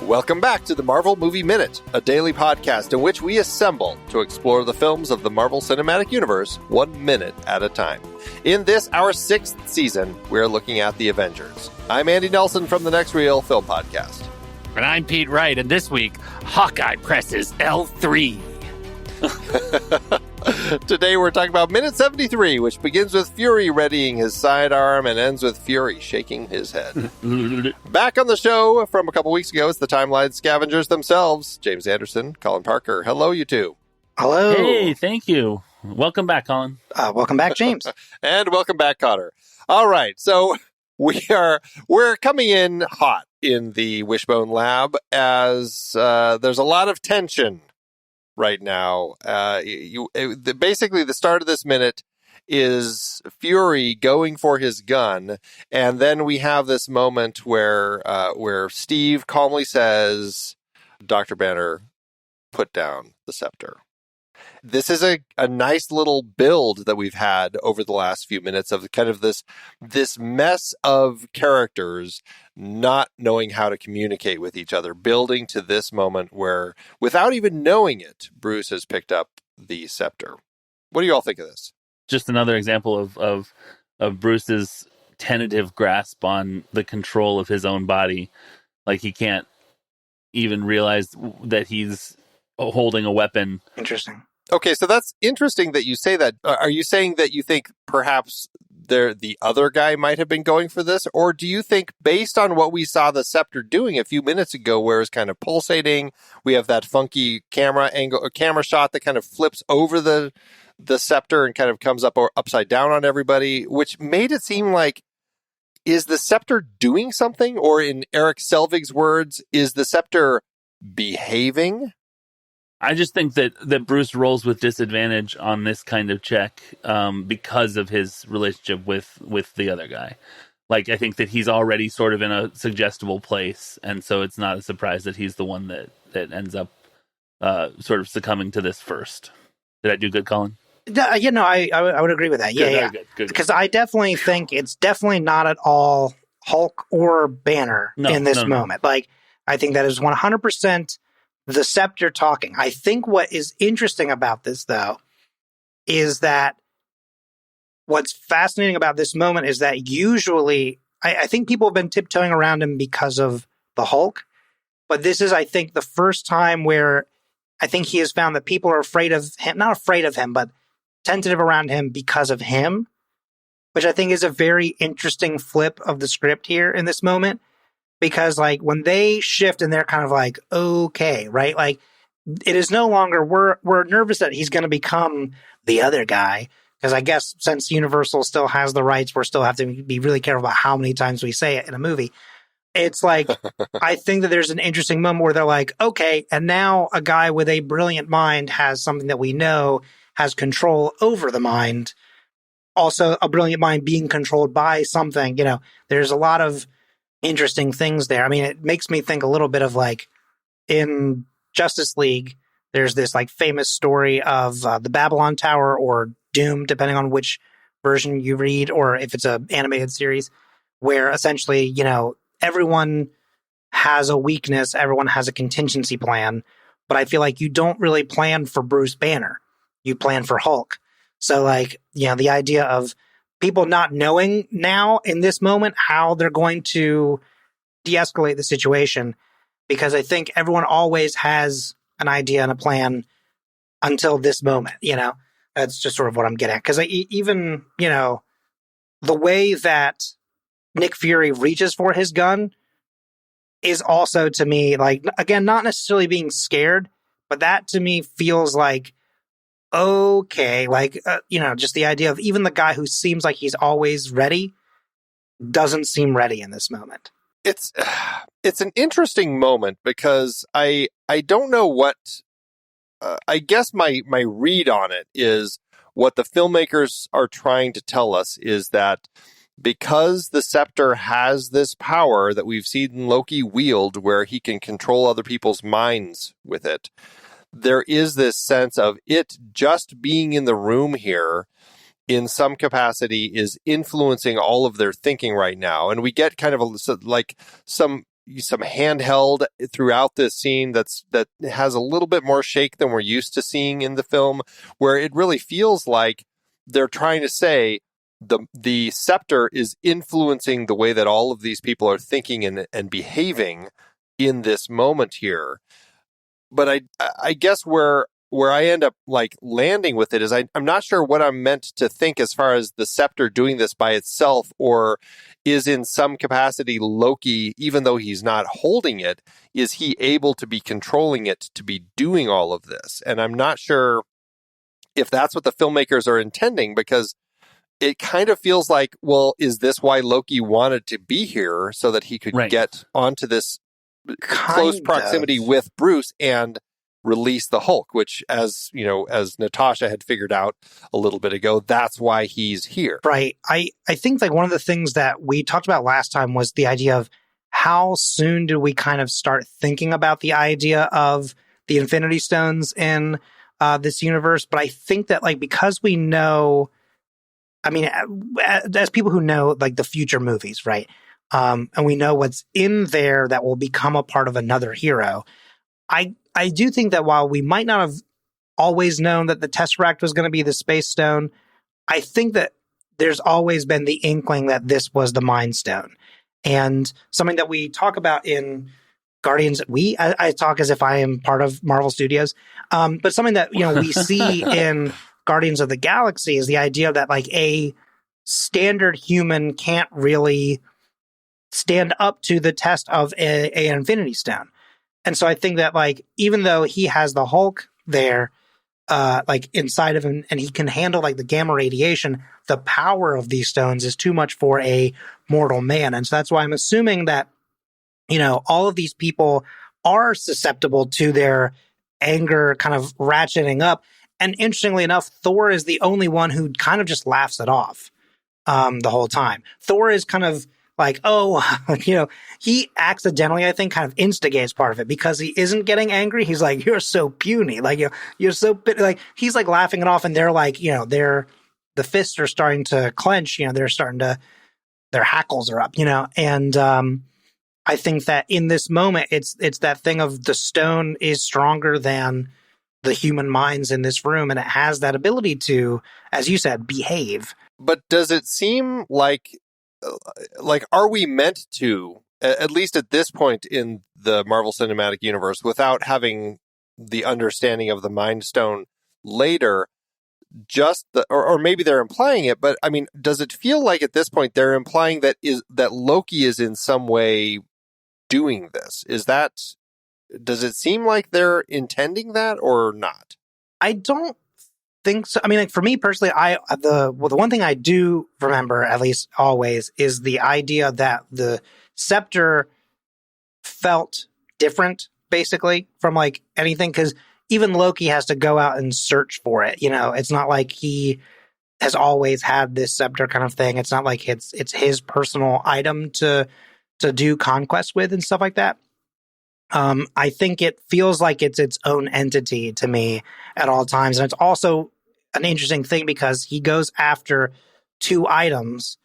Welcome back to the Marvel Movie Minute, a daily podcast in which we assemble to explore the films of the Marvel Cinematic Universe 1 minute at a time. In this, our 6th season, we're looking at the Avengers. I'm Andy Nelson from the Next Reel Film Podcast. And I'm Pete Wright, and this week, Hawkeye presses L3. Today we're talking about Minute 73, which begins with Fury readying his sidearm and ends with Fury shaking his head. Back on the show from a couple weeks ago, it's the Timeline Scavengers themselves, James Anderson, Colin Parker. Hello, you two. Hello. Hey, thank you. Welcome back, Colin. Welcome back, James. And welcome back, Connor. All right, so we're coming in hot in the Wishbone Lab as there's a lot of tension right now. Basically, the start of this minute is Fury going for his gun, and then we have this moment where Steve calmly says, "Dr. Banner, put down the scepter." This is a nice little build that we've had over the last few minutes of kind of this mess of characters not knowing how to communicate with each other, building to this moment where, without even knowing it, Bruce has picked up the scepter. What do you all think of this? Just another example of Bruce's tentative grasp on the control of his own body. Like, he can't even realize that he's holding a weapon. Interesting. Okay, so that's interesting that you say that. Are you saying that you think perhaps the other guy might have been going for this? Or do you think, based on what we saw the scepter doing a few minutes ago, where it's kind of pulsating, we have that funky camera shot that kind of flips over the scepter and kind of comes up or upside down on everybody, which made it seem like, is the scepter doing something? Or in Eric Selvig's words, is the scepter behaving? I just think that Bruce rolls with disadvantage on this kind of check because of his relationship with the other guy. Like, I think that he's already sort of in a suggestible place, and so it's not a surprise that he's the one that ends up sort of succumbing to this first. Did I do good, Colin? I would agree with that. Good, yeah. Good. Because I definitely think it's definitely not at all Hulk or Banner in this moment. Like, I think that is 100% the scepter talking. I think what is interesting about this, though, is that what's fascinating about this moment is that usually, I think people have been tiptoeing around him because of the Hulk, but this is, I think, the first time where I think he has found that people are afraid of him, not afraid of him, but tentative around him because of him, which I think is a very interesting flip of the script here in this moment. Because, like, when they shift and they're kind of like, okay, right? Like, it is no longer, we're nervous that he's going to become the other guy. Because I guess since Universal still has the rights, we still have to be really careful about how many times we say it in a movie. It's like, I think that there's an interesting moment where they're like, okay, and now a guy with a brilliant mind has something that we know has control over the mind. Also, a brilliant mind being controlled by something. You know, there's a lot of interesting things there. I mean, it makes me think a little bit of, like, in Justice League, there's this, like, famous story of the Babylon Tower or Doom, depending on which version you read, or if it's an animated series, where essentially, you know, everyone has a weakness, everyone has a contingency plan, but I feel like you don't really plan for Bruce Banner. You plan for Hulk. So, like, you know, the idea of people not knowing now in this moment how they're going to de-escalate the situation, because I think everyone always has an idea and a plan until this moment, you know? That's just sort of what I'm getting at. Because even, you know, the way that Nick Fury reaches for his gun is also, to me, like, again, not necessarily being scared, but that to me feels like, okay, like, you know, just the idea of even the guy who seems like he's always ready doesn't seem ready in this moment. It's an interesting moment because I don't know what, I guess my read on it is what the filmmakers are trying to tell us is that because the scepter has this power that we've seen Loki wield where he can control other people's minds with it, there is this sense of it just being in the room here in some capacity is influencing all of their thinking right now. And we get kind of like some some handheld throughout this scene that has a little bit more shake than we're used to seeing in the film, where it really feels like they're trying to say the scepter is influencing the way that all of these people are thinking and behaving in this moment here. But I guess where I end up like landing with it is I'm not sure what I'm meant to think as far as the scepter doing this by itself, or is in some capacity Loki, even though he's not holding it, is he able to be controlling it to be doing all of this? And I'm not sure if that's what the filmmakers are intending, because it kind of feels like, well, is this why Loki wanted to be here, so that he could get onto this close proximity with Bruce and release the Hulk, which, as you know, as Natasha had figured out a little bit ago, that's why he's here. Right. I think like one of the things that we talked about last time was the idea of how soon do we kind of start thinking about the idea of the Infinity Stones in this universe. But I think that like, because we know, I mean, as people who know like the future movies, right? And we know what's in there that will become a part of another hero. I do think that while we might not have always known that the Tesseract was going to be the Space Stone, I think that there's always been the inkling that this was the Mind Stone. And something that we talk about in Guardians, I talk as if I am part of Marvel Studios, but something that, you know, we see in Guardians of the Galaxy is the idea that like a standard human can't really stand up to the test of an Infinity Stone. And so I think that like, even though he has the Hulk there, like inside of him, and he can handle like the gamma radiation, the power of these stones is too much for a mortal man. And so that's why I'm assuming that, you know, all of these people are susceptible to their anger kind of ratcheting up. And interestingly enough, Thor is the only one who kind of just laughs it off the whole time. Thor is kind of like, oh, you know, he accidentally, I think, kind of instigates part of it because he isn't getting angry. He's like, you're so puny. Like, you're so, like, he's like laughing it off. And they're like, you know, the fists are starting to clench, you know, their hackles are up, you know. And I think that in this moment, it's that thing of the stone is stronger than the human minds in this room. And it has that ability to, as you said, behave. But does it seem like are we meant to, at least at this point in the Marvel Cinematic Universe, without having the understanding of the Mind Stone later, just or maybe they're implying it, but I mean, does it feel like at this point they're implying that Loki is in some way doing this? Does it seem like they're intending that or not? I don't think so. I mean, like for me personally, the one thing I do remember, at least always, is the idea that the scepter felt different, basically, from like anything, because even Loki has to go out and search for it. You know, it's not like he has always had this scepter kind of thing. It's not like it's his personal item to do conquest with and stuff like that. I think it feels like it's its own entity to me at all times. And it's also an interesting thing because he goes after two items,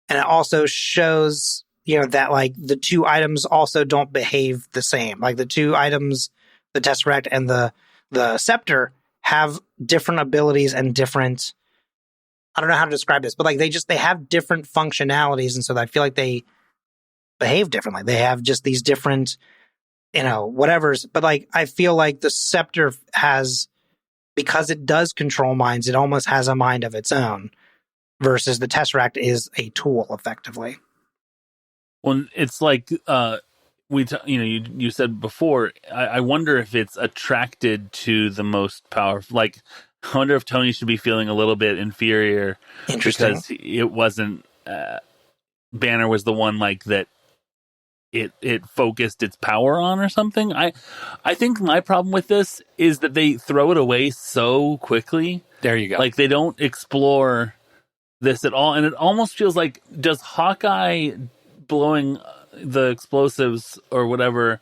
and it also shows, you know, that like the two items also don't behave the same. Like the two items, the Tesseract and the scepter, have different abilities and different, I don't know how to describe this, but like they have different functionalities. And so I feel like they behave differently. They have just these different, you know, whatevers. But like, I feel like the scepter has, because it does control minds, it almost has a mind of its own, versus the Tesseract is a tool, effectively. Well, it's like you said before. I wonder if it's attracted to the most powerful. Like, I wonder if Tony should be feeling a little bit inferior because it wasn't. Banner was the one like that. It focused its power on or something. I think my problem with this is that they throw it away so quickly. There you go. Like they don't explore this at all, and it almost feels like, does Hawkeye blowing the explosives or whatever,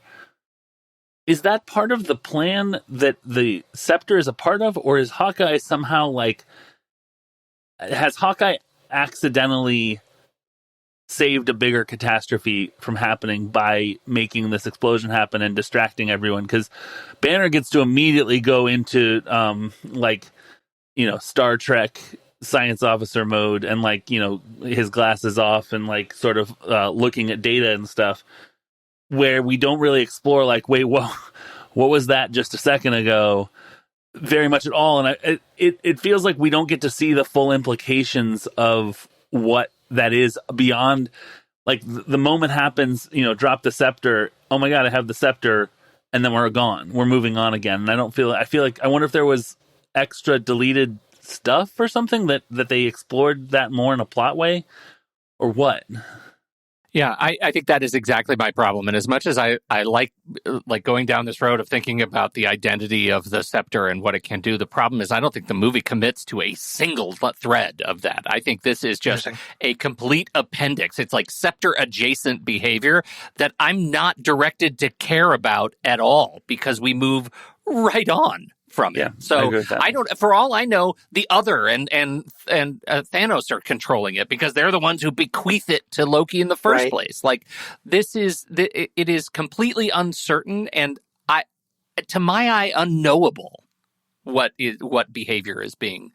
is that part of the plan that the scepter is a part of, or is Hawkeye somehow like, has Hawkeye accidentally saved a bigger catastrophe from happening by making this explosion happen and distracting everyone. Because Banner gets to immediately go into Star Trek science officer mode and his glasses off and sort of looking at data and stuff, where we don't really explore wait, what was that just a second ago very much at all. And it feels like we don't get to see the full implications of what that is beyond the moment happens, drop the scepter. Oh my God, I have the scepter. And then we're gone. We're moving on again. And I feel like I wonder if there was extra deleted stuff or something that they explored that more in a plot way or what. Yeah, I think that is exactly my problem. And as much as I like going down this road of thinking about the identity of the scepter and what it can do, the problem is I don't think the movie commits to a single thread of that. I think this is just a complete appendix. It's like scepter adjacent behavior that I'm not directed to care about at all because we move right on from it. So I don't. For all I know, the other and Thanos are controlling it because they're the ones who bequeath it to Loki in the first place. It is completely uncertain and to my eye, unknowable what behavior is being,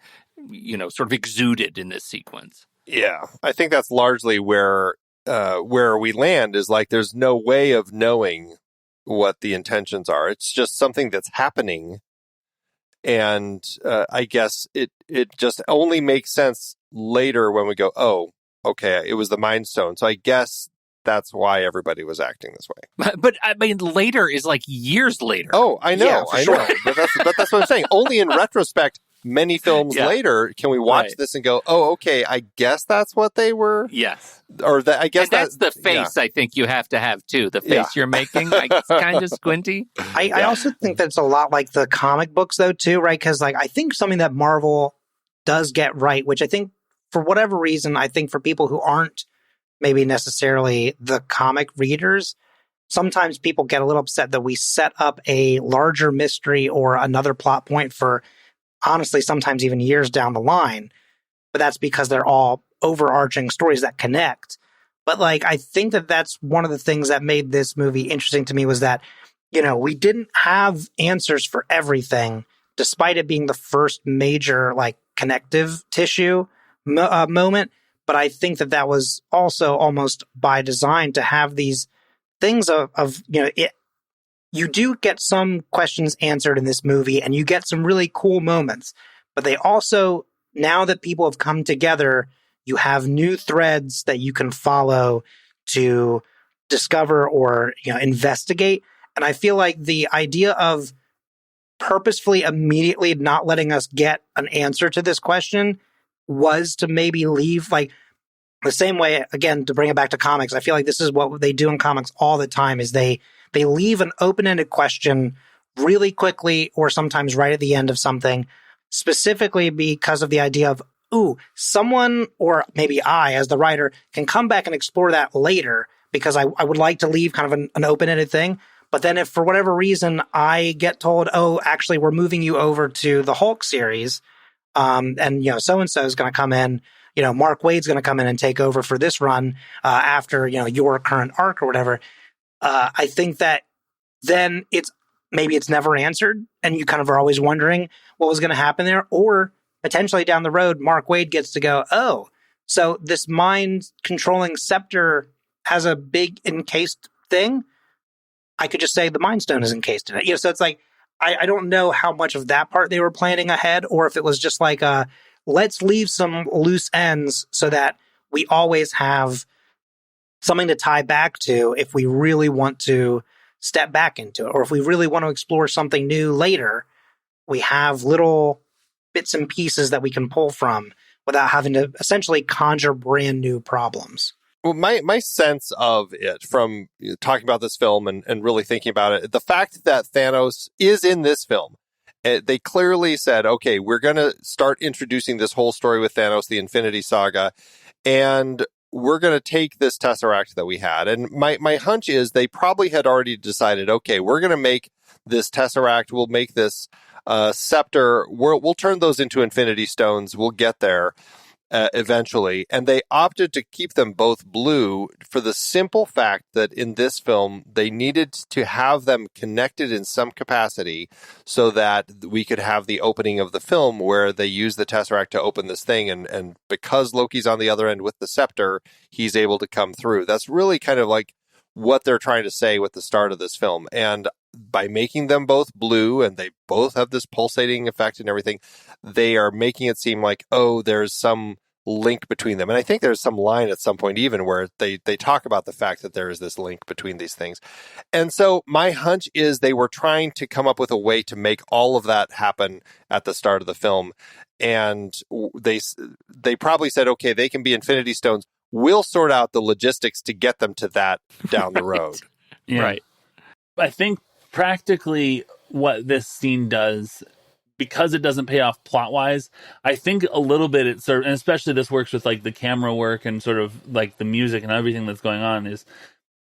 sort of exuded in this sequence. Yeah, I think that's largely where we land is there's no way of knowing what the intentions are. It's just something that's happening. And I guess it just only makes sense later when we go, oh, okay, it was the Mind Stone. So I guess that's why everybody was acting this way. But I mean, later is years later. Oh, I know, yeah, I know. But that's what I'm saying. Only in retrospect, many films later, can we watch this and go, oh, okay, I guess that's what they were. Yes. Or I guess that's the face I think you have to have too. The face you're making, it's kind of squinty. I also think that's a lot like the comic books though too, right? Because I think something that Marvel does get right, which I think for whatever reason, I think for people who aren't maybe necessarily the comic readers, sometimes people get a little upset that we set up a larger mystery or another plot point for honestly sometimes even years down the line. But that's because they're all overarching stories that connect. But I think that that's one of the things that made this movie interesting to me was that, we didn't have answers for everything, despite it being the first major connective tissue moment. But I think that was also almost by design to have these things of you do get some questions answered in this movie and you get some really cool moments, but they also, now that people have come together, you have new threads that you can follow to discover or, investigate. And I feel like the idea of purposefully immediately not letting us get an answer to this question was to maybe leave the same way, again, to bring it back to comics. I feel like this is what they do in comics all the time is they leave an open-ended question really quickly or sometimes right at the end of something, specifically because of the idea of, someone or maybe I, as the writer, can come back and explore that later because I would like to leave kind of an open-ended thing. But then if for whatever reason I get told, oh, actually, we're moving you over to the Hulk series, and, so-and-so is going to come in, Mark Waid's going to come in and take over for this run after, your current arc or whatever. I think that then it's never answered and you kind of are always wondering what was going to happen there. Or potentially down the road, Mark Waid gets to go, oh, so this mind controlling scepter has a big encased thing. I could just say the Mind Stone is encased in it. So it's I don't know how much of that part they were planning ahead or if it was just let's leave some loose ends so that we always have something to tie back to if we really want to step back into it, or if we really want to explore something new later, we have little bits and pieces that we can pull from without having to essentially conjure brand new problems. Well, my sense of it from talking about this film and really thinking about it, the fact that Thanos is in this film, they clearly said, okay, we're going to start introducing this whole story with Thanos, the Infinity Saga, and we're going to take this Tesseract that we had. And my hunch is they probably had already decided, okay, we're going to make this Tesseract, we'll make this scepter, we'll turn those into Infinity Stones, we'll get there. eventually, and they opted to keep them both blue for the simple fact that in this film they needed to have them connected in some capacity so that we could have the opening of the film where they use the Tesseract to open this thing, and because Loki's on the other end with the scepter, he's able to come through. That's really kind of like what they're trying to say with the start of this film. And by making them both blue, and they both have this pulsating effect and everything, they are making it seem like, oh, there's some link between them. And I think there's some line at some point even where they talk about the fact that there is this link between these things. And so my hunch is they were trying to come up with a way to make all of that happen at the start of the film. And they probably said, okay, they can be Infinity Stones. We'll sort out the logistics to get them to that down the road. Yeah. Right. I think practically what this scene does, because it doesn't pay off plot-wise, I think a little bit it sort of, and especially this works with like the camera work and sort of like the music and everything that's going on, is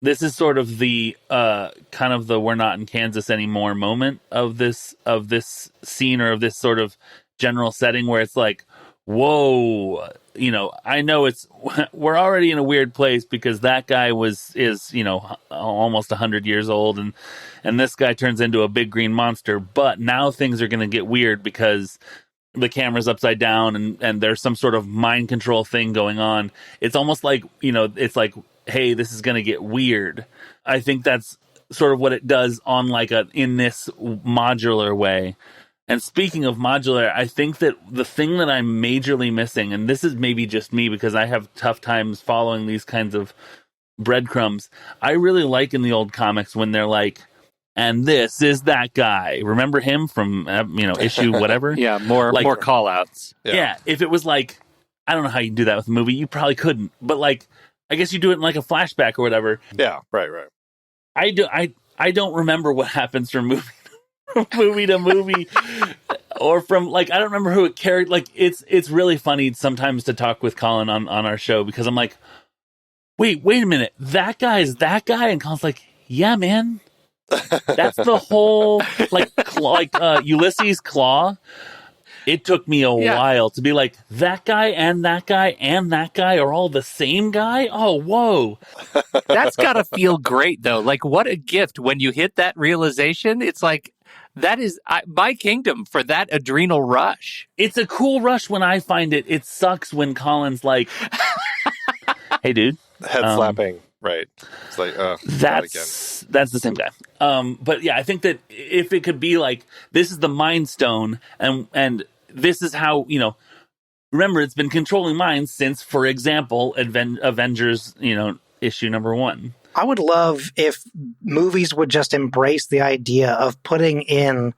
this is sort of the kind of the we're not in Kansas anymore moment of this scene, or of this sort of general setting where it's like, whoa, I know we're already in a weird place because that guy is almost 100 years old, and this guy turns into a big green monster, but now things are going to get weird because the camera's upside down and there's some sort of mind control thing going on. It's almost like, it's like, hey, this is going to get weird. I think that's sort of what it does on in this modular way. And speaking of modular, I think that the thing that I'm majorly missing, and this is maybe just me because I have tough times following these kinds of breadcrumbs, I really like in the old comics when they're like, and this is that guy. Remember him from, issue whatever? Yeah, more call-outs. Yeah, if it was like, I don't know how you do that with a movie. You probably couldn't. But I guess you do it in like a flashback or whatever. Yeah, right. I don't remember what happens from movie to movie, or from I don't remember who it carried. It's really funny sometimes to talk with Colin on our show because I'm like, wait a minute, that guy is that guy, and Colin's like, yeah, man, that's the whole Ulysses Claw. It took me a while to be like, that guy and that guy and that guy are all the same guy? Oh, whoa. That's gotta feel great though. What a gift when you hit that realization. It's like, that is my kingdom for that adrenal rush. It's a cool rush when I find it. It sucks when Colin's like, hey, dude. Head slapping. Right. It's like, that's the same guy. But yeah, I think that if it could be like, this is the Mind Stone, and this is how, remember, it's been controlling minds since, for example, Avengers, issue number 1. I would love if movies would just embrace the idea of putting in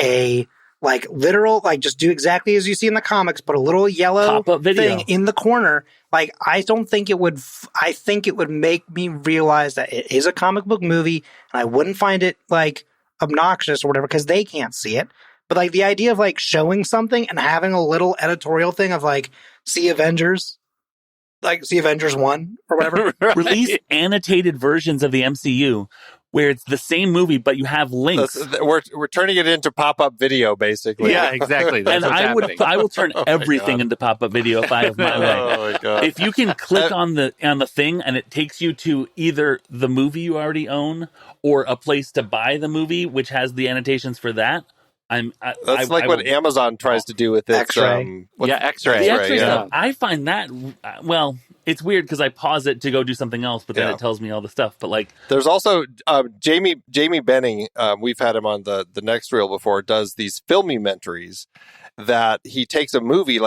a literal, just do exactly as you see in the comics, but a little yellow thing in the corner. I don't think it would, I think it would make me realize that it is a comic book movie, and I wouldn't find it obnoxious or whatever because they can't see it. But the idea of showing something and having a little editorial thing of see Avengers. See Avengers 1 or whatever. Right. Release annotated versions of the MCU where it's the same movie, but you have links. We're turning it into pop-up video, basically. Yeah, exactly. That's and what's I will turn everything into pop-up video if I have my way. Oh my God. If you can click on the thing and it takes you to either the movie you already own or a place to buy the movie, which has the annotations for that. That's what Amazon tries to do with its X-ray. X-ray. The X-ray Yeah. stuff. I find that it's weird because I pause it to go do something else, but then it tells me all the stuff. But there's also Jamie Benning. We've had him on the next reel before. Does these filmumentaries that he takes a movie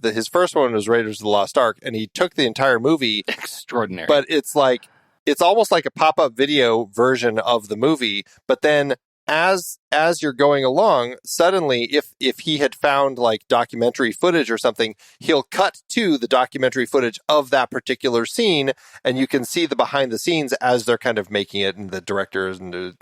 his first one was Raiders of the Lost Ark, and he took the entire movie. Extraordinary. But it's almost like a pop-up video version of the movie, but then as you're going along, suddenly if he had found documentary footage or something, he'll cut to the documentary footage of that particular scene, and you can see the behind the scenes as they're kind of making it, and the directors and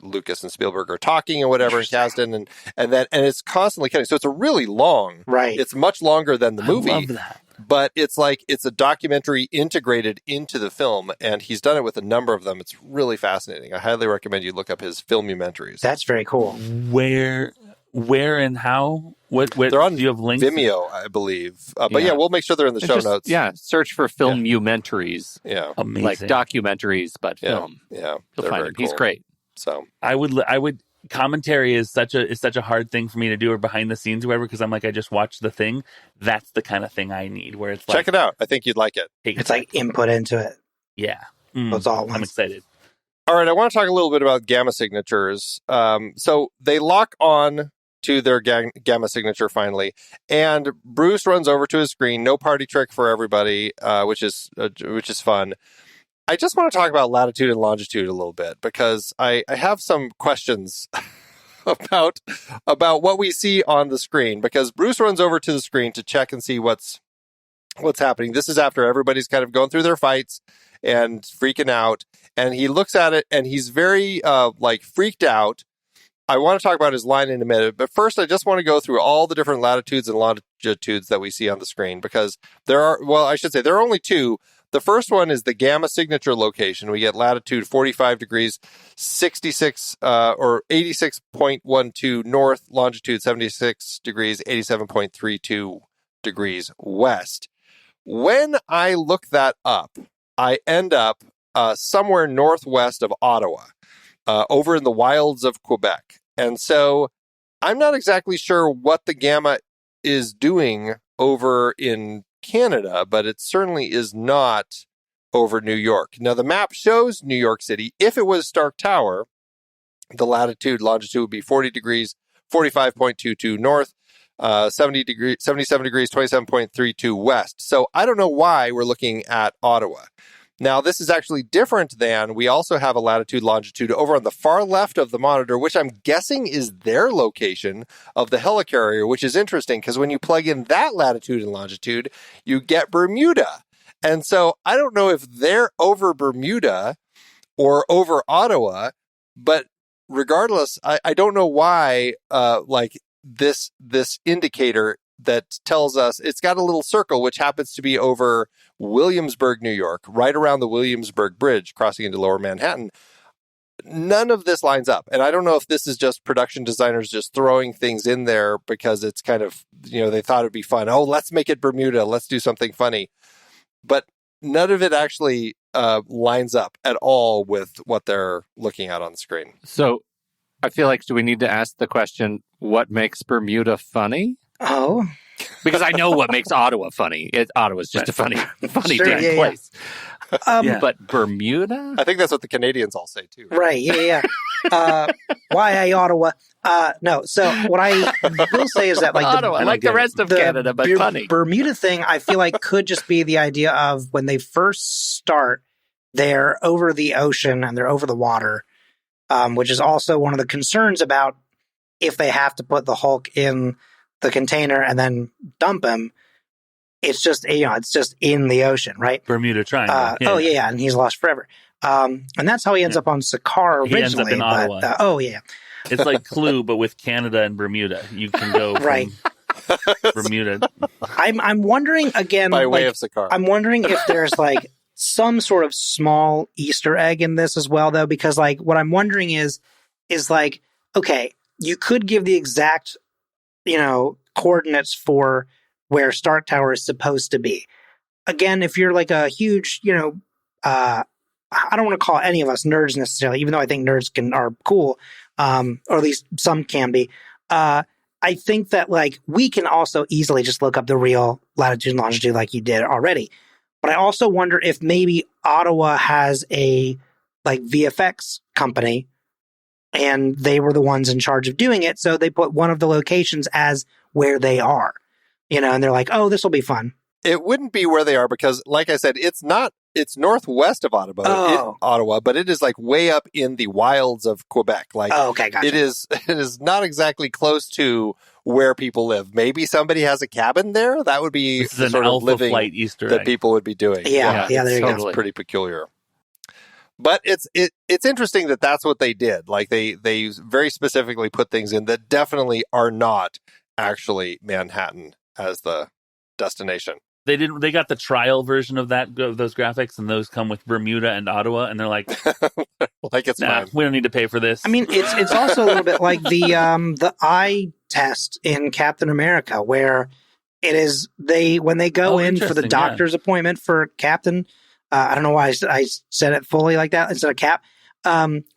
Lucas and Spielberg are talking and whatever, and Kasdan, and it's constantly cutting. So it's a really long, right? It's much longer than the movie. I love that. But it's it's a documentary integrated into the film, and he's done it with a number of them. It's really fascinating. I highly recommend you look up his filmumentaries. That's very cool. Where Where and how? What They're on do you have links? Vimeo, I believe. But yeah, we'll make sure they're in the show notes. Yeah, search for filmumentaries. Yeah, amazing, like documentaries, but film. Yeah, you'll find him. Cool. He's great. So I would. Commentary is such a hard thing for me to do, or behind the scenes, or whatever, because I'm like, I just watched the thing. That's the kind of thing I need. Where it's like, check it out. I think you'd like it. It's like input into it. Yeah, That's all. I'm excited. All right, I want to talk a little bit about gamma signatures. So they lock on to their gamma signature finally, and Bruce runs over to his screen. No party trick for everybody, which is fun. I just want to talk about latitude and longitude a little bit because I have some questions about what we see on the screen, because Bruce runs over to the screen to check and see what's happening. This is after everybody's kind of going through their fights and freaking out, and he looks at it and he's very freaked out. I want to talk about his line in a minute, but first I just want to go through all the different latitudes and longitudes that we see on the screen, because there are only two. The first one is the gamma signature location. We get latitude 45 degrees, 66 or 86.12 north, longitude 76 degrees, 87.32 degrees west. When I look that up, I end up somewhere northwest of Ottawa, over in the wilds of Quebec. And so I'm not exactly sure what the gamma is doing over in Canada, but it certainly is not over New York. Now, the map shows New York City. If it was Stark Tower, the latitude, longitude would be 40 degrees, 45.22 north, 77 degrees, 27.32 west. So I don't know why we're looking at Ottawa. Now, this is actually different than, we also have a latitude, longitude over on the far left of the monitor, which I'm guessing is their location of the helicarrier, which is interesting because when you plug in that latitude and longitude, you get Bermuda. And so I don't know if they're over Bermuda or over Ottawa, but regardless, I don't know why this indicator that tells us it's got a little circle, which happens to be over Williamsburg, New York, right around the Williamsburg Bridge, crossing into Lower Manhattan. None of this lines up. And I don't know if this is just production designers just throwing things in there because it's kind of, they thought it'd be fun. Oh, let's make it Bermuda. Let's do something funny. But none of it actually lines up at all with what they're looking at on the screen. So I feel like, do we need to ask the question, what makes Bermuda funny? Oh, because I know what makes Ottawa funny. Ottawa's just a funny sure, damn place. But Bermuda? I think that's what the Canadians all say too. Right, yeah. Why Ottawa? No, so what I will say is that Ottawa, like the rest of Canada, but funny. Bermuda thing, I feel like could just be the idea of when they first start, they're over the ocean and they're over the water, which is also one of the concerns about if they have to put the Hulk in the container and then dump him. It's just it's just in the ocean, right? Bermuda Triangle. Oh yeah, and he's lost forever. And that's how he ends up on Sakar originally. He ends up in Ottawa. Oh yeah, it's like Clue, but with Canada and Bermuda. You can go right. Bermuda. I'm wondering again, by way of Sakar. I'm wondering if there's some sort of small Easter egg in this as well, though, because what I'm wondering is okay, you could give the exact coordinates for where Stark Tower is supposed to be. Again, if you're a huge, I don't want to call any of us nerds necessarily, even though I think nerds are cool, or at least some can be. I think that we can also easily just look up the real latitude and longitude like you did already. But I also wonder if maybe Ottawa has a VFX company and they were the ones in charge of doing it. So they put one of the locations as where they are, and they're like, oh, this will be fun. It wouldn't be where they are because, like I said, it's northwest of Ottawa, but it is way up in the wilds of Quebec. Okay, gotcha. It is not exactly close to where people live. Maybe somebody has a cabin there. That would be the sort of living flight Easter that egg. People would be doing. Yeah, there you go. It's pretty peculiar. But it's interesting that that's what they did. They very specifically put things in that definitely are not actually Manhattan as the destination. They got the trial version of those graphics, and those come with Bermuda and Ottawa, and they're like, Like it's fine. We don't need to pay for this. I mean, it's also a little bit like the eye test in Captain America, where it is when they go in for the doctor's appointment for Captain. I don't know why I said it fully like that instead of Cap.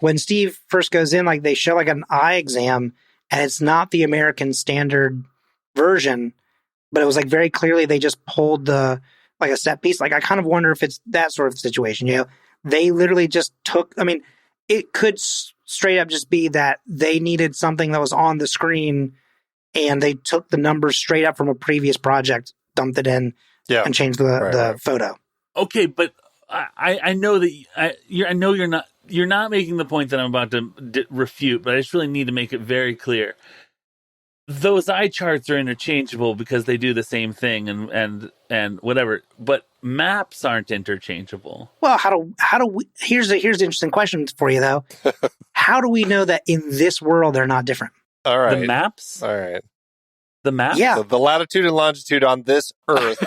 When Steve first goes in, like they show like an eye exam, and it's not the American standard version, but it was like very clearly they just pulled a set piece. Like I kind of wonder if it's that sort of situation. You know, they literally just took. I mean, it could straight up just be that they needed something that was on the screen, and they took the numbers straight up from a previous project, dumped it in, and changed the photo. Okay, but I know that I know you're not making the point that I'm about to refute, but I just really need to make it very clear. Those eye charts are interchangeable because they do the same thing and whatever, but maps aren't interchangeable. Well, how do we? Here's the interesting question for you though. How do we know that in this world they're not different? All right, the maps. All right, the maps. Yeah, so the latitude and longitude on this Earth.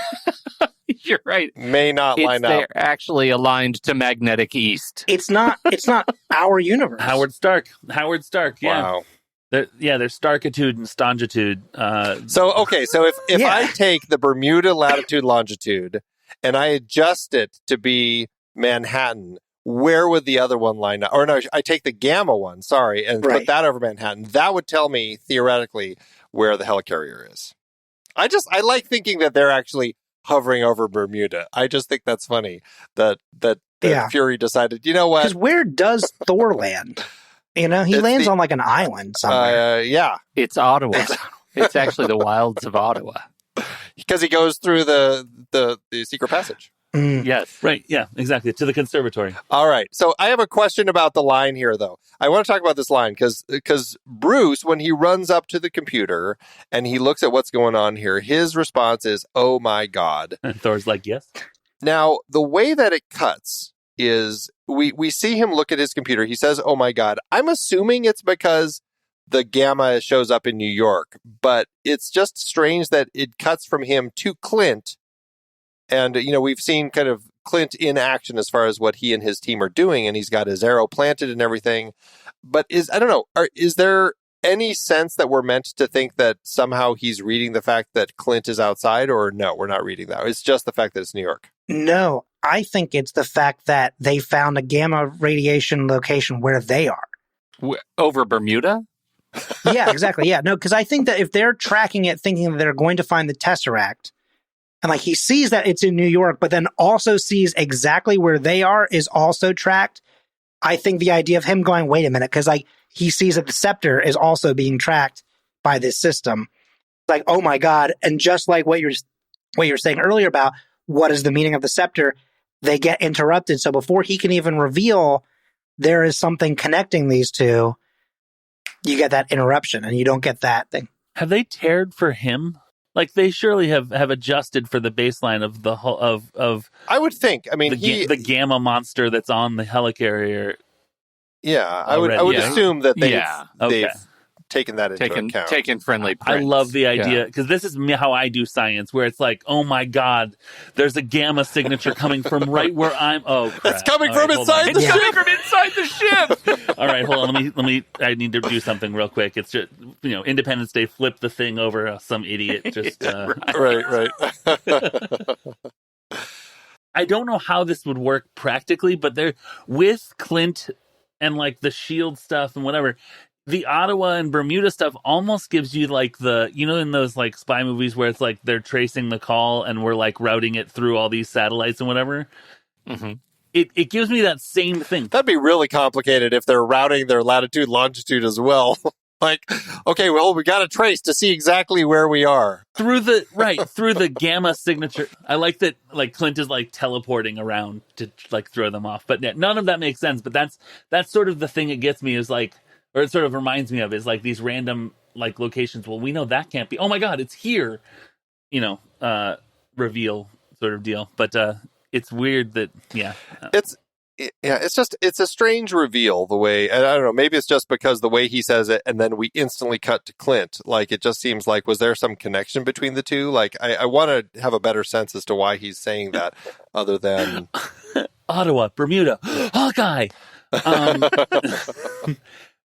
You're right. May not line up. They're actually aligned to magnetic east. It's not our universe. Howard Stark. Yeah. Wow. There's Starkitude and Stongitude. So if I take the Bermuda latitude longitude and I adjust it to be Manhattan, where would the other one line up? Or no, I take the gamma one, and put that over Manhattan. That would tell me theoretically where the helicarrier is. I like thinking that they're actually hovering over Bermuda. I just think that's funny that Fury decided, you know what? Because where does Thor land? You know, he lands on like an island somewhere. It's Ottawa. It's actually the wilds of Ottawa. Because he goes through the secret passage. Yes. Right. Yeah, exactly. To the conservatory. All right. So I have a question about the line here, though. I want to talk about this line because Bruce, when he runs up to the computer and he looks at what's going on here, his response is, "Oh my God." And Thor's like, "Yes." Now, the way that it cuts is we see him look at his computer. He says, "Oh my God." I'm assuming it's because the gamma shows up in New York, but it's just strange that it cuts from him to Clint. And, you know, we've seen kind of Clint in action as far as what he and his team are doing, and he's got his arrow planted and everything. But I don't know, is there any sense that we're meant to think that somehow he's reading the fact that Clint is outside, or no, we're not reading that? It's just the fact that it's New York. No, I think it's the fact that they found a gamma radiation location where they are. Over Bermuda? Yeah, exactly. Yeah, no, because I think that if they're tracking it thinking that they're going to find the Tesseract, and like he sees that it's in New York, but then also sees exactly where they are is also tracked. I think the idea of him going, wait a minute, because like he sees that the scepter is also being tracked by this system. Like, oh my God. And just like what you're saying earlier about what is the meaning of the scepter, they get interrupted. So before he can even reveal there is something connecting these two, you get that interruption and you don't get that thing. Have they teared for him? Like they surely have adjusted for the baseline of the whole of I would think. I mean, the gamma monster that's on the helicarrier. Yeah, I would assume that they've taken that into account. Taken friendly prints. I love the idea because this is how I do science, where it's like, oh my God, there's a gamma signature coming from right where I'm. Oh, crap. It's coming from inside the ship. It's coming from inside the ship. All right, hold on. Let me. I need to do something real quick. It's just Independence Day. Flip the thing over. Some idiot just. Right. I don't know how this would work practically, but they're with Clint and like the shield stuff and whatever. The Ottawa and Bermuda stuff almost gives you like in those like spy movies where it's like they're tracing the call and we're like routing it through all these satellites and whatever. Mm-hmm. It gives me that same thing. That'd be really complicated if they're routing their latitude, longitude as well. Like, okay, well, we got to trace to see exactly where we are. Through the gamma signature. I like that, like, Clint is, like, teleporting around to, like, throw them off. But none of that makes sense. But that's sort of the thing it gets me is, like, or it sort of reminds me of is, like, these random, like, locations. Well, we know that can't be. Oh, my God, it's here. Reveal sort of deal. But it's weird that, yeah. It's a strange reveal the way, I don't know, maybe it's just because the way he says it and then we instantly cut to Clint. Like, it just seems like, was there some connection between the two? Like, I want to have a better sense as to why he's saying that other than... Ottawa, Bermuda, Hawkeye.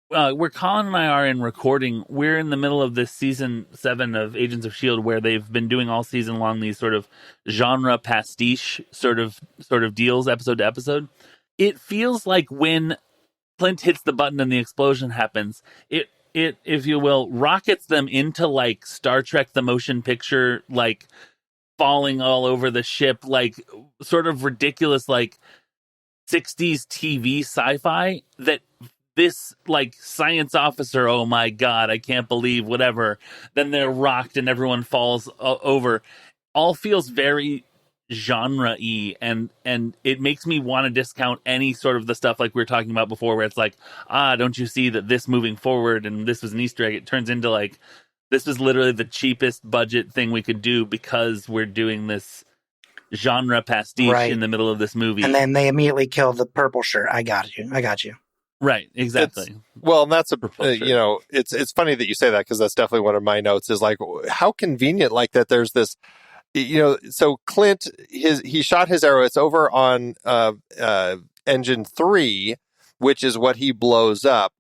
Where Colin and I are in recording, we're in the middle of this season 7 of Agents of S.H.I.E.L.D., where they've been doing all season long these sort of genre pastiche sort of deals, episode to episode. It feels like when Clint hits the button and the explosion happens, it if you will, rockets them into like Star Trek the motion picture, like falling all over the ship, like sort of ridiculous, like 60s TV sci-fi that this like science officer, oh my God, I can't believe whatever. Then they're rocked and everyone falls over. All feels very genre-y, and it makes me want to discount any sort of the stuff like we were talking about before, where it's like, don't you see that this moving forward and this was an Easter egg? It turns into like, this is literally the cheapest budget thing we could do because we're doing this genre pastiche in the middle of this movie. And then they immediately kill the purple shirt. I got you. Right, exactly. And that's it's funny that you say that, because that's definitely one of my notes, is like, how convenient, like that there's this, so Clint, he shot his arrow, it's over on engine 3, which is what he blows up.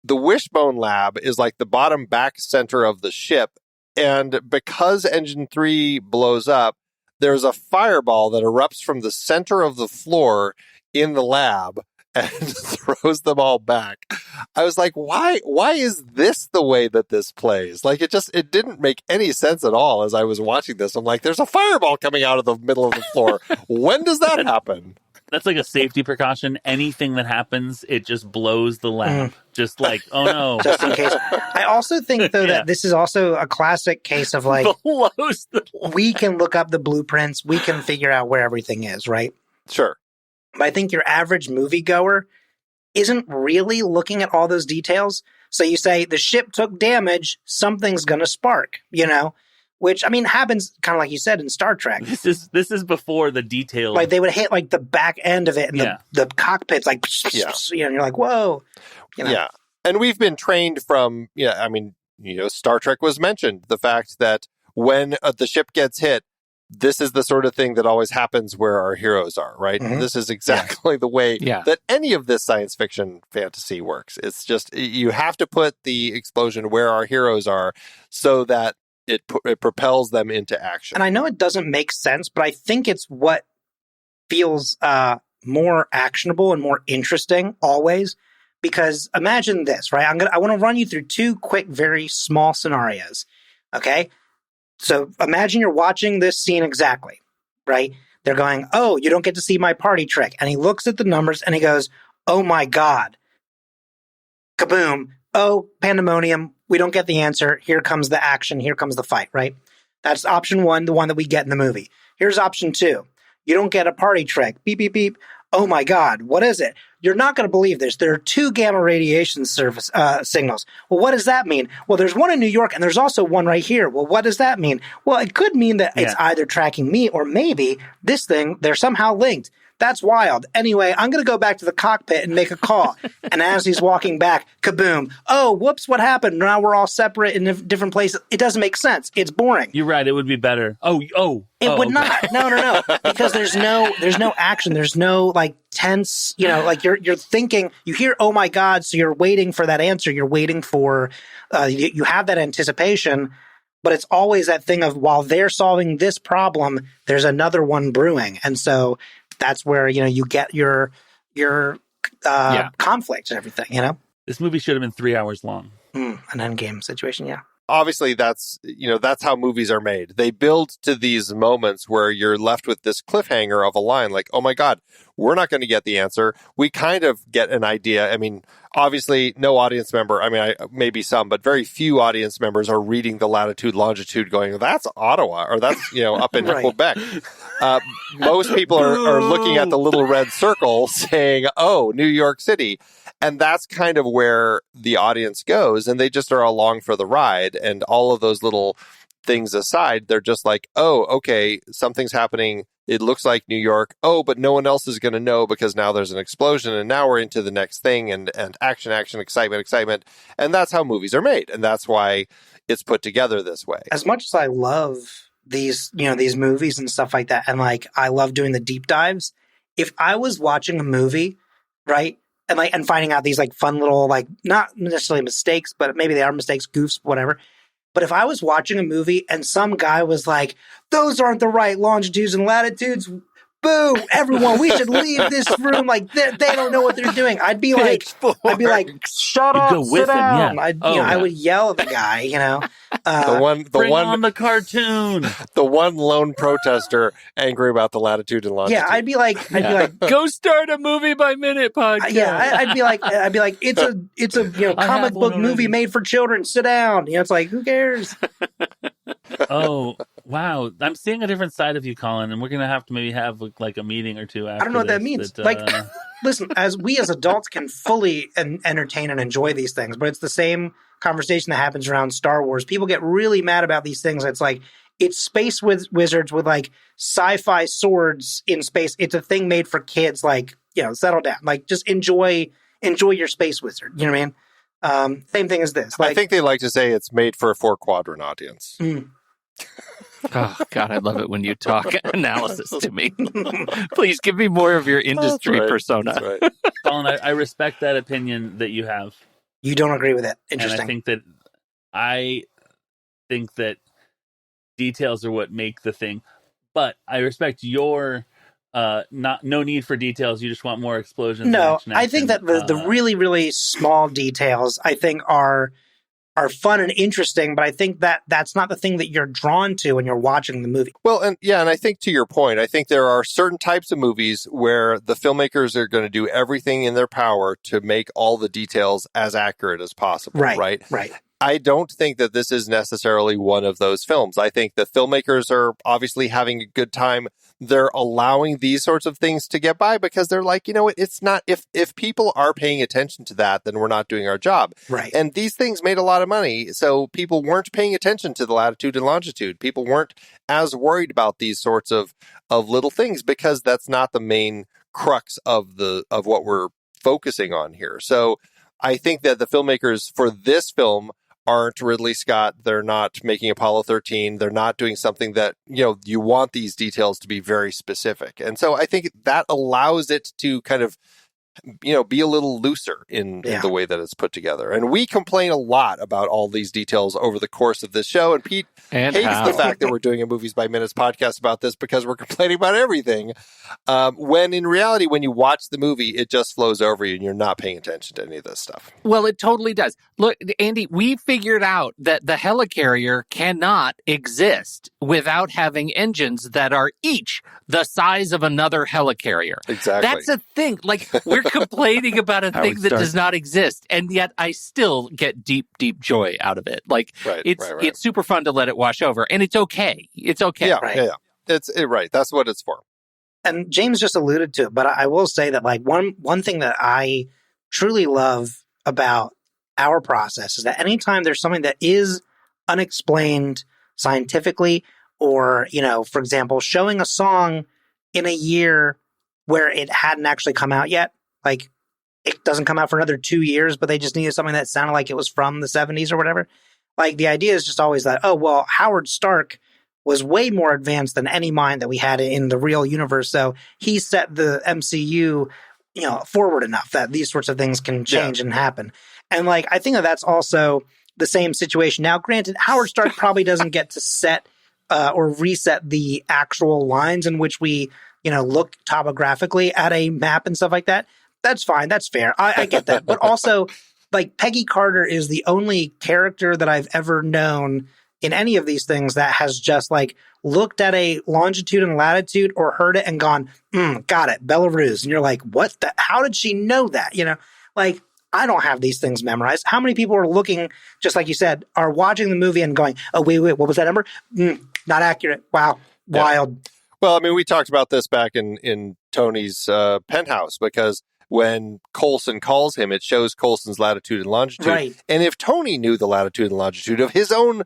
The Wishbone Lab is like the bottom back center of the ship, and because engine 3 blows up, there's a fireball that erupts from the center of the floor in the lab and throws them all back. I was like, why is this the way that this plays? Like, it didn't make any sense at all as I was watching this. I'm like, there's a fireball coming out of the middle of the floor. When does that happen? That's like a safety precaution. Anything that happens, it just blows the lab. Just like, oh no. Just in case. I also think, though, that this is also a classic case of like, we can look up the blueprints. We can figure out where everything is, right? Sure. But I think your average moviegoer isn't really looking at all those details. So you say the ship took damage, something's going to spark, which, I mean, happens kind of like you said in Star Trek. This is before the details. Like they would hit like the back end of it and the cockpit's like, and you're like, whoa. Yeah. And we've been trained from, Star Trek was mentioned. The fact that when the ship gets hit, this is the sort of thing that always happens where our heroes are, right? Mm-hmm. This is exactly the way that any of this science fiction fantasy works. It's just, you have to put the explosion where our heroes are so that it propels them into action. And I know it doesn't make sense, but I think it's what feels more actionable and more interesting always. Because imagine this, right? I want to run you through 2 quick, very small scenarios. Okay? So imagine you're watching this scene exactly, right? They're going, oh, you don't get to see my party trick. And he looks at the numbers and he goes, oh my God. Kaboom. Oh, pandemonium. We don't get the answer. Here comes the action. Here comes the fight, right? That's option 1, the one that we get in the movie. Here's option 2. You don't get a party trick. Beep, beep, beep. Oh my God. What is it? You're not going to believe this. There are 2 gamma radiation signals. Well, what does that mean? Well, there's one in New York and there's also one right here. Well, what does that mean? Well, it could mean that it's either tracking me or maybe this thing, they're somehow linked. That's wild. Anyway, I'm going to go back to the cockpit and make a call. And as he's walking back, kaboom. Oh, whoops, what happened? Now we're all separate in different places. It doesn't make sense. It's boring. You're right. It would be better. It would not. No. Because there's no action. There's no like tense, like you're thinking, you hear, oh my God. So you're waiting for that answer. You're waiting for, you have that anticipation, but it's always that thing of while they're solving this problem, there's another one brewing. And so that's where, you get your conflict and everything, This movie should have been 3 hours long. An endgame situation, yeah. Obviously, that's how movies are made. They build to these moments where you're left with this cliffhanger of a line like, oh my God, we're not going to get the answer. We kind of get an idea. I mean, obviously, no audience member, maybe some, but very few audience members are reading the latitude, longitude going, that's Ottawa, or that's, up in Quebec. Most people are looking at the little red circle saying, oh, New York City. And that's kind of where the audience goes, and they just are along for the ride. And all of those little things aside, they're just like, oh, okay, something's happening. It looks like New York. Oh, but no one else is going to know because now there's an explosion, and now we're into the next thing, and action, excitement. And that's how movies are made. And that's why it's put together this way. As much as I love these movies and stuff like that, and like I love doing the deep dives, if I was watching a movie, right, and finding out these like fun little, like, not necessarily mistakes, but maybe they are mistakes, goofs, whatever. But if I was watching a movie and some guy was like, those aren't the right longitudes and latitudes, boo, everyone, we should leave this room. Like, they don't know what they're doing. I'd be like, shut up, sit down. Yeah. I would yell at the guy, Bring on the cartoon. The one lone protester angry about the latitude and longitude. Yeah, I'd be like, go start a movie by minute podcast. I'd be like, it's a comic book movie made for children. Sit down. It's like, who cares? Oh, wow. I'm seeing a different side of you, Colin, and we're going to have to maybe have like a meeting or two after I don't know what that means. Listen, as adults can fully entertain and enjoy these things, but it's the same conversation that happens around Star Wars. People get really mad about these things. It's like, it's space wizards with like sci-fi swords in space. It's a thing made for kids. Like, settle down. Like, just enjoy your space wizard. You know what I mean? Same thing as this. I think they like to say it's made for a 4-quadrant audience. Oh, God, I love it when you talk analysis to me. Please give me more of your industry persona. That's right. Colin, I respect that opinion that you have. You don't agree with it. Interesting. And I think that details are what make the thing. But I respect your no need for details. You just want more explosions. No, I think that the really, really small details, I think, are fun and interesting, but I think that's not the thing that you're drawn to when you're watching the movie. Well, and I think to your point, I think there are certain types of movies where the filmmakers are going to do everything in their power to make all the details as accurate as possible, right? Right. I don't think that this is necessarily one of those films. I think the filmmakers are obviously having a good time. They're allowing these sorts of things to get by because they're like, it's not, if people are paying attention to that, then we're not doing our job. Right. And these things made a lot of money. So people weren't paying attention to the latitude and longitude. People weren't as worried about these sorts of little things because that's not the main crux of what we're focusing on here. So I think that the filmmakers for this film aren't Ridley Scott. They're not making Apollo 13. They're not doing something that, you want these details to be very specific. And so I think that allows it to kind of, be a little looser in the way that it's put together. And we complain a lot about all these details over the course of this show. And Pete hates the fact that we're doing a Movies by Minutes podcast about this because we're complaining about everything. When in reality, when you watch the movie, it just flows over you and you're not paying attention to any of this stuff. Well, it totally does. Look, Andy, we figured out that the helicarrier cannot exist without having engines that are each the size of another helicarrier. Exactly. That's a thing. Like, we're complaining about a thing that does not exist, and yet I still get deep, deep joy out of it. Like, it's super fun to let it wash over, and it's okay. It's okay. Yeah, right. Yeah. It's right. That's what it's for. And James just alluded to it, but I will say that like one thing that I truly love about our process is that anytime there's something that is unexplained scientifically, or, for example, showing a song in a year where it hadn't actually come out yet, like it doesn't come out for another 2 years, but they just needed something that sounded like it was from the 70s or whatever. Like, the idea is just always that, oh, well, Howard Stark was way more advanced than any mind that we had in the real universe. So he set the MCU, forward enough that these sorts of things can change and happen. And like, I think that's also the same situation. Now, granted, Howard Stark probably doesn't get to set or reset the actual lines in which we, look topographically at a map and stuff like that. That's fine. That's fair. I get that. But also, like, Peggy Carter is the only character that I've ever known in any of these things that has just like looked at a longitude and latitude or heard it and gone, got it, Belarus. And you're like, what how did she know that? Like, I don't have these things memorized. How many people are looking, just like you said, are watching the movie and going, oh, wait, what was that number? Not accurate. Wow. Wild. Well, I mean, we talked about this back in Tony's penthouse, because when Coulson calls him, it shows Coulson's latitude and longitude. Right. And if Tony knew the latitude and longitude of his own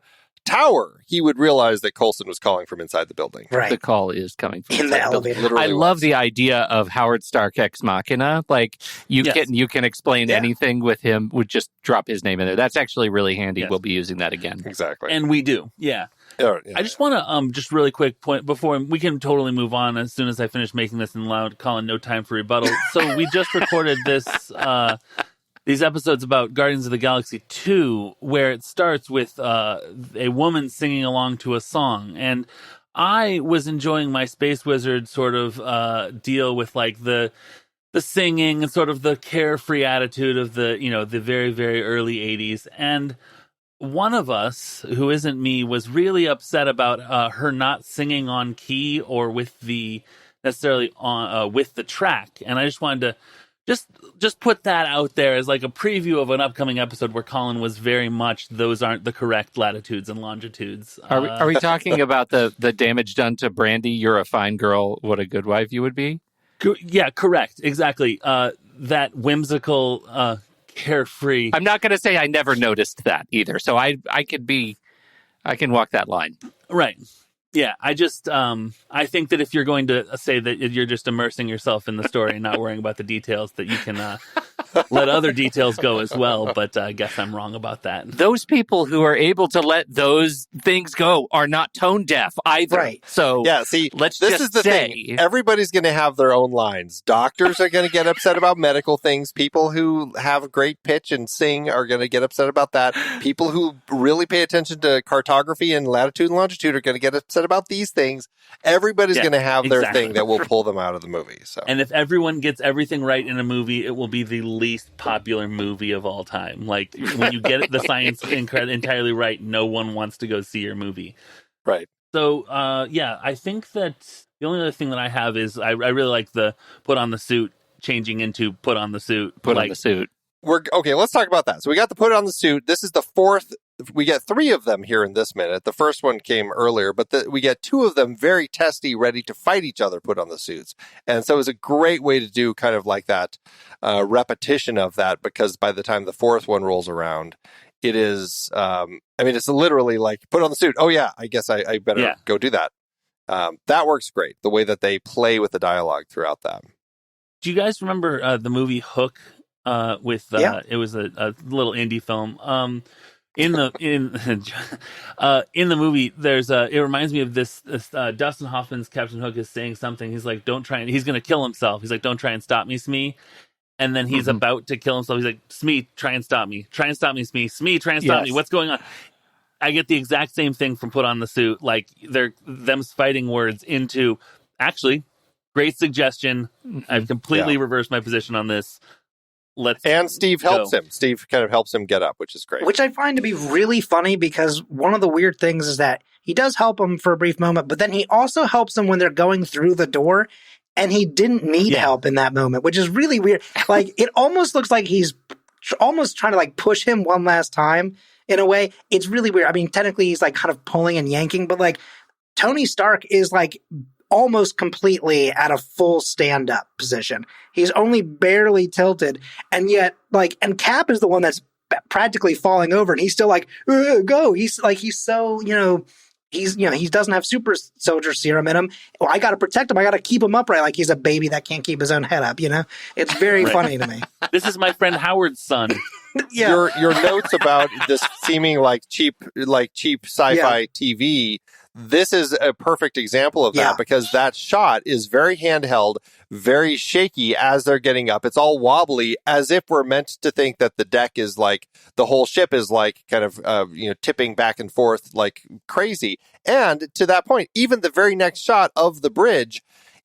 tower, he would realize that Coulson was calling from inside the building. Right. The call is coming from In the elevator. Literally I love the idea of Howard Stark ex machina. Like you can explain anything with him. Would just drop his name in there. That's actually really handy. We'll be using that again. Exactly. And we do. Yeah. I just want to just really quick point before we can totally move on as soon as I finish making this in loud. Colin, no time for rebuttal. So we just recorded these episodes about Guardians of the Galaxy 2, where it starts with a woman singing along to a song, and I was enjoying my Space Wizard sort of deal with like the singing and sort of the carefree attitude of the very, very early 80s, and one of us, who isn't me, was really upset about her not singing on key or with the necessarily on with the track. And I just wanted to just put that out there as like a preview of an upcoming episode where Colin was very much those aren't the correct latitudes and longitudes. Are we talking about the damage done to Brandy? You're a fine girl. What a good wife you would be. Yeah, correct. Exactly. That whimsical. Carefree. I'm not going to say I never noticed that either. So I can walk that line. Right. Yeah. I just, I think that if you're going to say that you're just immersing yourself in the story and not worrying about the details, that you can let other details go as well. But I guess I'm wrong about that. Those people who are able to let those things go are not tone deaf either. Right. So yeah, see, this is the thing. Everybody's going to have their own lines. Doctors are going to get upset about medical things. People who have great pitch and sing are going to get upset about that. People who really pay attention to cartography and latitude and longitude are going to get upset about these things. Everybody's going to have their thing that will pull them out of the movie. So, and if everyone gets everything right in a movie, it will be the least popular movie of all time. Like when you get the science entirely right, no one wants to go see your movie. Right. So, I think that the only other thing that I have is I really like the put on the suit changing into put on the suit. Put on the suit. Let's talk about that. So we got the put on the suit. This is the fourth. We get 3 of them here in this minute. The first one came earlier, but we get 2 of them very testy, ready to fight each other, put on the suits. And so it was a great way to do kind of like that repetition of that, because by the time the 4th one rolls around, it is, it's literally like, put on the suit. Oh, yeah, I guess I better go do that. That works great, the way that they play with the dialogue throughout that. Do you guys remember the movie Hook? It was a little indie film. In the movie, there's it reminds me of this Dustin Hoffman's Captain Hook is saying something. He's like, "Don't try," and he's gonna kill himself. He's like, "Don't try and stop me, Smee." And then he's about to kill himself. He's like, "Smee, try and stop me. Try and stop me, Smee. Smee, try and stop me. What's going on?" I get the exact same thing from Put on the Suit. Like they're them fighting words into actually great suggestion. I've completely reversed my position on this. And Steve helps him. Steve kind of helps him get up, which is great. Which I find to be really funny, because one of the weird things is that he does help him for a brief moment, but then he also helps them when they're going through the door, and he didn't need help in that moment, which is really weird. Like, it almost looks like he's almost trying to like push him one last time in a way. It's really weird. I mean, technically he's like kind of pulling and yanking, but like Tony Stark is like almost completely at a full stand-up position. He's only barely tilted, and yet, like, and Cap is the one that's practically falling over, and he's still like, go. He's so, he doesn't have super soldier serum in him. Well, I got to protect him. I got to keep him upright, like he's a baby that can't keep his own head up. It's very funny to me. This is my friend Howard's son. Your notes about this seeming like cheap sci-fi TV. This is a perfect example of that, because that shot is very handheld, very shaky as they're getting up. It's all wobbly, as if we're meant to think that the deck is like, the whole ship is like kind of, tipping back and forth like crazy. And to that point, even the very next shot of the bridge,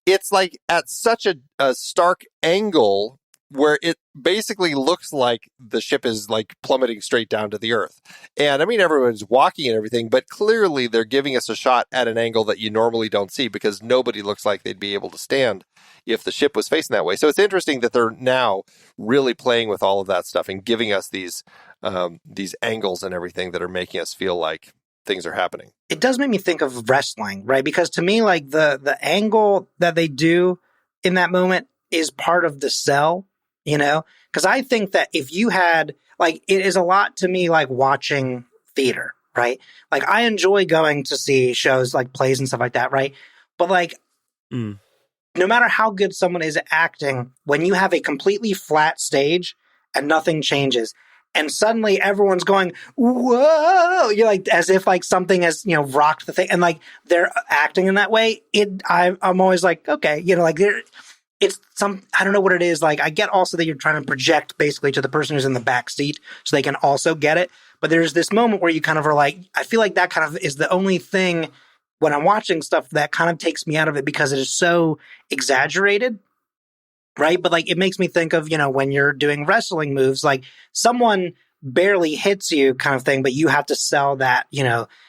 it's like at such a stark angle where it basically looks like the ship is like plummeting straight down to the earth. And I mean, everyone's walking and everything, but clearly they're giving us a shot at an angle that you normally don't see, because nobody looks like they'd be able to stand if the ship was facing that way. So it's interesting that they're now really playing with all of that stuff and giving us these angles and everything that are making us feel like things are happening. It does make me think of wrestling, right? Because to me, like the angle that they do in that moment is part of the sell. Because I think that if you had, like, it is a lot to me like watching theater, right? Like, I enjoy going to see shows like plays and stuff like that, right? But like, no matter how good someone is at acting, when you have a completely flat stage and nothing changes, and suddenly everyone's going, whoa, you're like, as if like something has, rocked the thing, and like they're acting in that way. I'm always like, okay, like it's I don't know what it is. Like, I get also that you're trying to project basically to the person who's in the back seat so they can also get it. But there's this moment where you kind of are like, I feel like that kind of is the only thing when I'm watching stuff that kind of takes me out of it because it is so exaggerated. Right. But like, it makes me think of, when you're doing wrestling moves, like someone barely hits you kind of thing, but you have to sell that,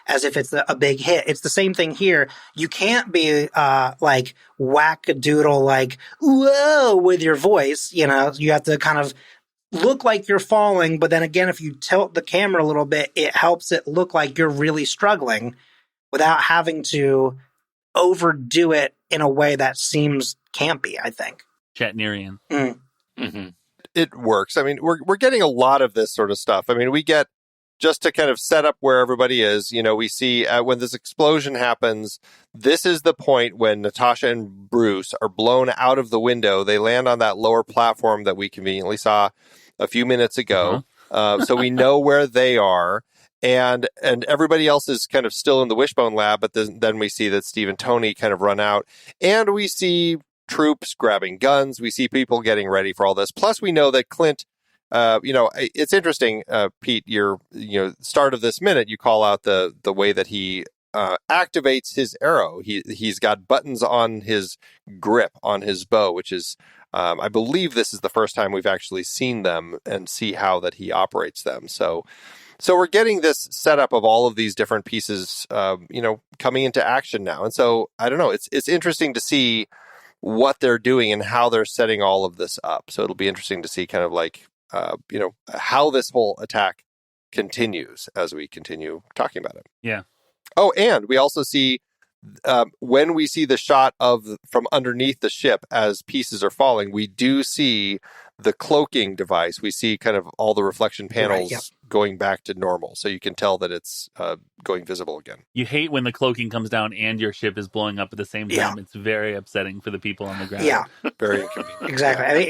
as if it's a big hit. It's the same thing here. You can't be like whack-a-doodle, like, whoa, with your voice. You have to kind of look like you're falling. But then again, if you tilt the camera a little bit, it helps it look like you're really struggling without having to overdo it in a way that seems campy, I think. Shatnerian. Mm-hmm. It works. I mean, we're getting a lot of this sort of stuff. I mean, we get, just to kind of set up where everybody is, we see when this explosion happens, this is the point when Natasha and Bruce are blown out of the window. They land on that lower platform that we conveniently saw a few minutes ago. So we know where they are. And everybody else is kind of still in the Wishbone lab, but then we see that Steve and Tony kind of run out. And we see troops grabbing guns. We see people getting ready for all this. Plus, we know that Clint, it's interesting, Pete, your start of this minute, you call out the way that he activates his arrow. He's got buttons on his grip on his bow, which is, I believe this is the first time we've actually seen them and see how that he operates them. So we're getting this setup of all of these different pieces, coming into action now. And so, I don't know, it's interesting to see what they're doing and how they're setting all of this up. So it'll be interesting to see kind of like, how this whole attack continues as we continue talking about it. Yeah. Oh, and we also see when we see the shot from underneath the ship as pieces are falling, we do see the cloaking device. We see kind of all the reflection panels going back to normal. So you can tell that it's going visible again. You hate when the cloaking comes down and your ship is blowing up at the same time. Yeah. It's very upsetting for the people on the ground. Yeah. Very inconvenient. Exactly. I mean,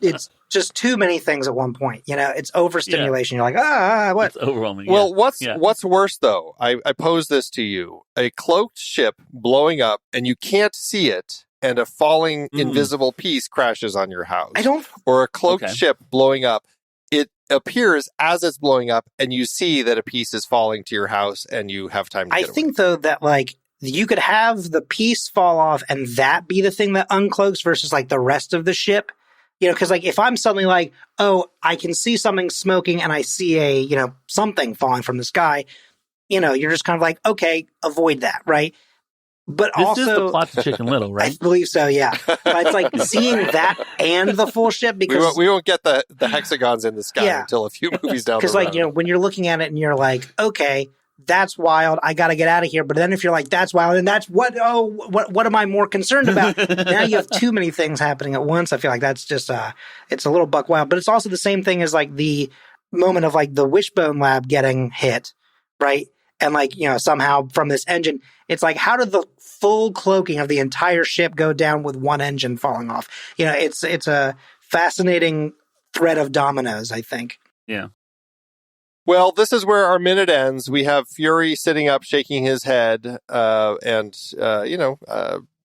it's just too many things at one point. It's overstimulation. Yeah. You're like, what? It's overwhelming. Well, what's worse, though? I pose this to you. A cloaked ship blowing up and you can't see it, and a falling invisible piece crashes on your house. Or a cloaked ship blowing up. It appears as it's blowing up, and you see that a piece is falling to your house, and you have time to get away. I think, though, that, like, you could have the piece fall off, and that be the thing that uncloaks versus, like, the rest of the ship. Because, like, if I'm suddenly like, oh, I can see something smoking, and I see something falling from the sky, you're just kind of like, okay, avoid that, right? But this also, is the plot to Chicken Little, right? I believe so, yeah. But it's like seeing that and the full ship, because we won't get the hexagons in the sky until a few movies down the road. Because, like, when you're looking at it and you're like, okay, that's wild, I got to get out of here. But then if you're like, that's wild, and that's what am I more concerned about? Now you have too many things happening at once. I feel like that's just it's a little buck wild. But it's also the same thing as like the moment of like the Wishbone lab getting hit, right? And like, somehow from this engine, it's like, how did the full cloaking of the entire ship go down with one engine falling off? It's a fascinating thread of dominoes, I think. Yeah. Well, this is where our minute ends. We have Fury sitting up, shaking his head, and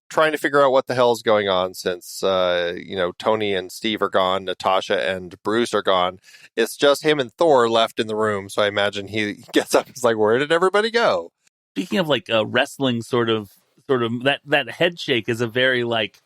trying to figure out what the hell is going on since, Tony and Steve are gone, Natasha and Bruce are gone. It's just him and Thor left in the room. So I imagine he gets up and is like, where did everybody go? Speaking of like a wrestling sort of that head shake is a very like,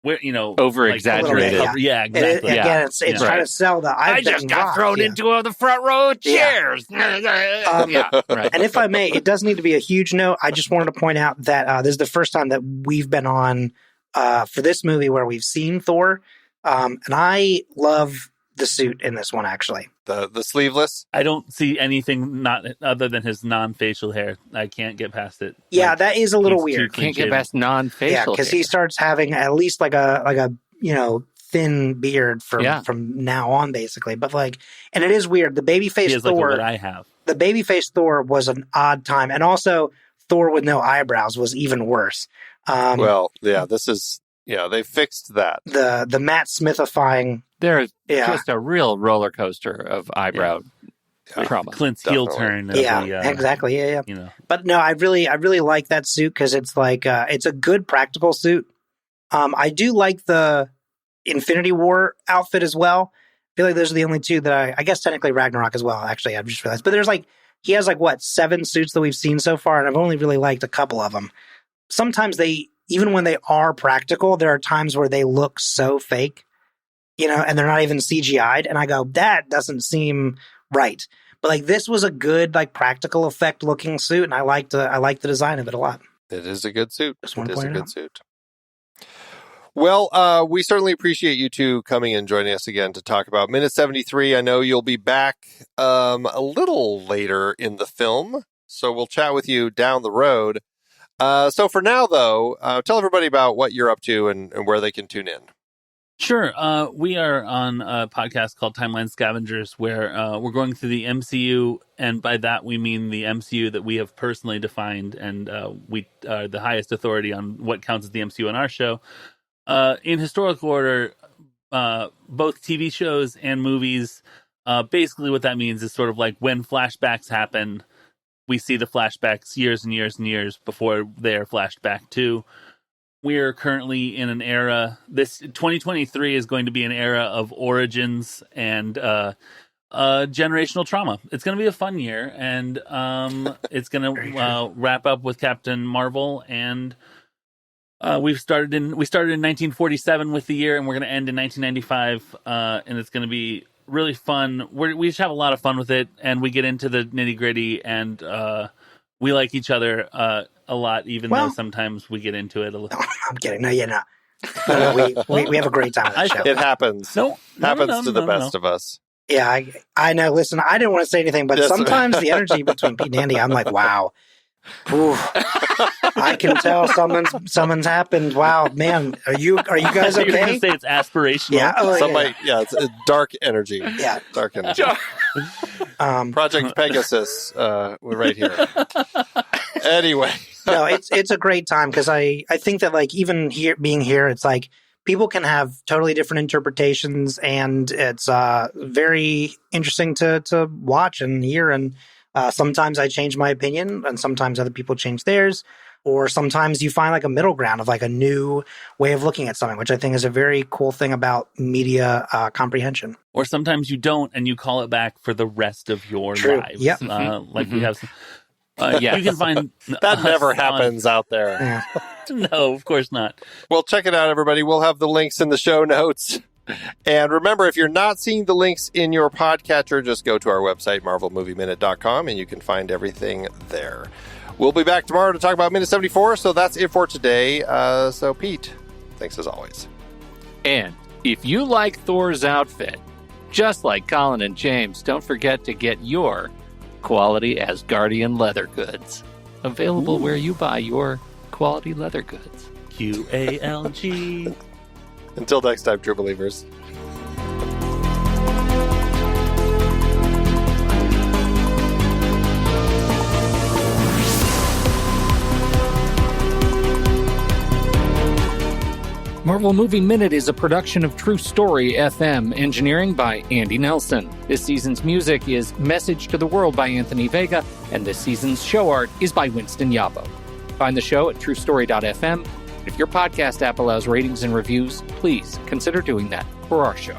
where over exaggerated. Like, yeah, exactly. Again, it's trying to sell the. I just got thrown into the front row of chairs. Right. And if I may, it does need to be a huge note. I just wanted to point out that this is the first time that we've been on for this movie where we've seen Thor, and I love the suit in this one, actually. The sleeveless? I don't see anything not other than his non-facial hair. I can't get past it. Yeah, like, that is a little weird. Can't get past non-facial hair. Yeah, because he starts having at least like a thin beard from now on, basically. But like, and it is weird. The babyface he has Thor. like what I have. the babyface Thor was an odd time. And also, Thor with no eyebrows was even worse. They fixed that. The Matt Smithifying. There's just a real roller coaster of eyebrow trauma. Clint's heel turn. Exactly. Yeah. But no, I really like that suit because it's like it's a good practical suit. I do like the Infinity War outfit as well. I feel like those are the only two that I guess technically Ragnarok as well. Actually, I've just realized. But there's he has 7 suits that we've seen so far, and I've only really liked a couple of them. Sometimes even when they are practical, there are times where they look so fake, and they're not even CGI'd. And I go, that doesn't seem right. But this was a good practical effect looking suit, and I liked the design of it a lot. It is a good suit. Just want to point it out. Suit. Well, we certainly appreciate you two coming and joining us again to talk about Minute 73. I know you'll be back a little later in the film, so we'll chat with you down the road. So for now, though, tell everybody about what you're up to and where they can tune in. Sure. We are on a podcast called Timeline Scavengers, where we're going through the MCU, and by that we mean the MCU that we have personally defined, and we are the highest authority on what counts as the MCU on our show. In historical order, both TV shows and movies, basically what that means is sort of when flashbacks happen, we see the flashbacks years and years and years before they are flashed back to. We're currently in an era, this 2023 is going to be an era of origins and generational trauma. It's going to be a fun year, and it's going to wrap up with Captain Marvel, and we started in 1947 with the year, and we're going to end in 1995, and it's going to be really fun. We just have a lot of fun with it, and we get into the nitty gritty, and we like each other a lot, even though sometimes we get into it a little. I'm kidding. No, you're not. No, we have a great time with the show. It happens. Happens to the best of us. Yeah, I know. Listen, I didn't want to say anything, but sometimes the energy between Pete and Andy, I'm like, wow. Ooh, I can tell something's happened. Wow, man, are you guys okay? You're going to say it's aspirational. Yeah, it's a dark energy. Yeah, dark energy. Project Pegasus, we're right here. Anyway, no, it's a great time because I think that even being here, it's people can have totally different interpretations, and it's very interesting to watch and hear. And sometimes I change my opinion, and sometimes other people change theirs. Or sometimes you find a middle ground of a new way of looking at something, which I think is a very cool thing about media comprehension. Or sometimes you don't, and you call it back for the rest of your lives. Yep. We have some. You can find that never happens out there. Yeah. No, of course not. Well, check it out, everybody. We'll have the links in the show notes. And remember, if you're not seeing the links in your podcatcher, just go to our website, marvelmovieminute.com, and you can find everything there. We'll be back tomorrow to talk about Minute 74, so that's it for today. So, Pete, thanks as always. And if you like Thor's outfit, just like Colin and James, don't forget to get your quality Asgardian leather goods. Available where you buy your quality leather goods. QALG. Until next time, true believers. Marvel Movie Minute is a production of True Story FM, engineering by Andy Nelson. This season's music is Message to the World by Anthony Vega, and this season's show art is by Winston Yabo. Find the show at truestory.fm. If your podcast app allows ratings and reviews, please consider doing that for our show.